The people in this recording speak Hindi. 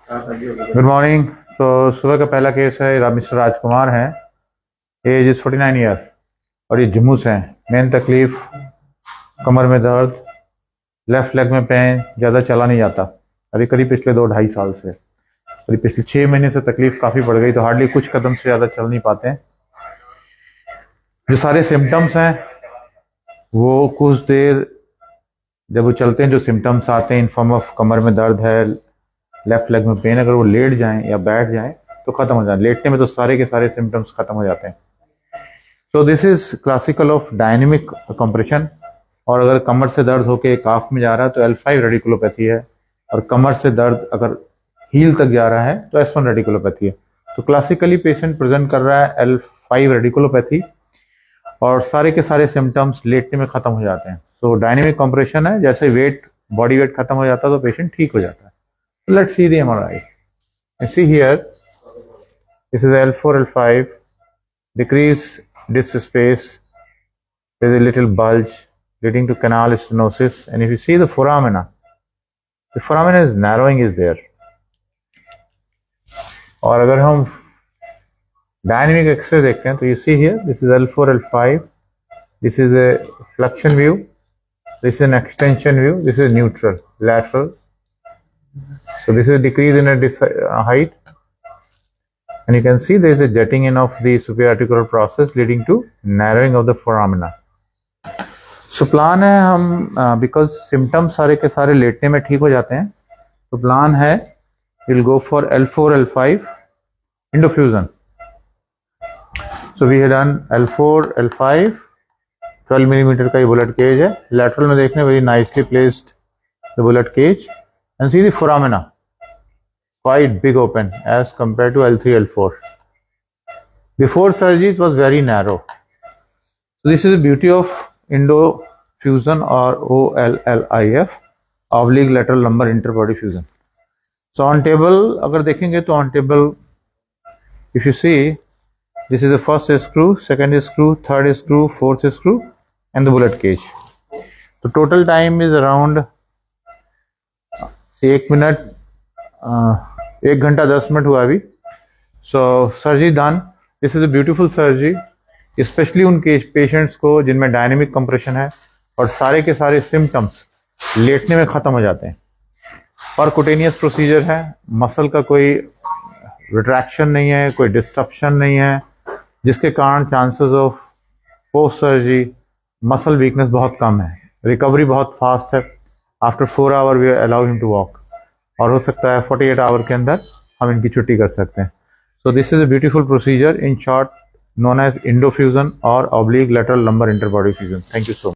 Good morning. तो सुबह का पहला केस है, मिस्टर राजकुमार हैं। एज इज 49 ईयर और ये जम्मू से हैं। मेन तकलीफ कमर में दर्द, लेफ्ट लेग में पेन, ज़्यादा चला नहीं जाता। अभी करीब पिछले 2-2.5 साल से, करीब पिछले 6 महीने से तकलीफ काफ़ी बढ़ गई, तो हार्डली कुछ कदम से ज़्यादा चल नहीं पाते हैं। जो सारे सिम्टम्स हैं वो कुछ देर जब वो चलते हैं, जो सिम्टम्स आते हैं इन फॉर्म ऑफ कमर में दर्द है, लेफ्ट लेग में पेन, अगर वो लेट जाएं या बैठ जाएं तो खत्म हो जाए। लेटने में तो सारे के सारे सिम्टम्स खत्म हो जाते हैं। तो this is classical of dynamic compression. और अगर कमर से दर्द होके काफ में जा रहा है तो L5 रेडिकुलोपैथी है, और कमर से दर्द अगर हील तक जा रहा है तो S1 रेडिकुलोपैथी है। तो क्लासिकली पेशेंट प्रेजेंट कर रहा है L5 रेडिकुलोपैथी, और सारे के सारे सिम्टम्स लेटने में खत्म हो जाते हैं। सो डायनेमिक कंप्रेशन है, जैसे बॉडी वेट खत्म हो जाता है तो पेशेंट ठीक हो जाता है। Let's see the MRI. You see here, this is L4, L5, decrease disc space, there is a little bulge leading to canal stenosis, and if you see the foramina is narrowing is there. और अगर हम डायनेमिक एक्सरे देखते हैं तो you see here, this is L4, L5, this is a flexion view, this is an extension view, this is neutral, lateral. So this is decrease in a height, and you can see there is a jetting in of the superior articular process leading to narrowing of the foramina. So plan है हम because symptoms सारे के सारे लेटने में ठीक हो जाते हैं, तो प्लान है we'll go for L4, L5 endofusion. So we have done L4, L5, 12 millimeter का ये bullet cage है। Lateral में देखने very nicely placed the bullet cage, and see the foramina quite big open as compared to L3, L4. Before surgery it was very narrow. So this is the beauty of endofusion or OLLIF, oblique lateral lumbar interbody fusion. So on table अगर देखेंगे तो on table if you see, this is the first screw, second screw, third screw, fourth screw, and the bullet cage. So total time is around 1 घंटा 10 मिनट हुआ अभी। So surgery done. This is a beautiful surgery, specially उन पेशेंट्स को जिनमें डायनेमिक कंप्रेशन है और सारे के सारे सिम्टम्स लेटने में खत्म हो जाते हैं। परकुटेनियस प्रोसीजर है, मसल का कोई रिट्रैक्शन नहीं है, कोई डिस्ट्रप्शन नहीं है, जिसके कारण chances of post surgery muscle weakness बहुत कम है। रिकवरी बहुत फास्ट है। After 4 hour we allow him to walk, और हो सकता है 48 आवर के अंदर हम इनकी छुट्टी कर सकते हैं। So this is a beautiful procedure, in short known as endofusion और oblique lateral lumbar interbody fusion. Thank you so much.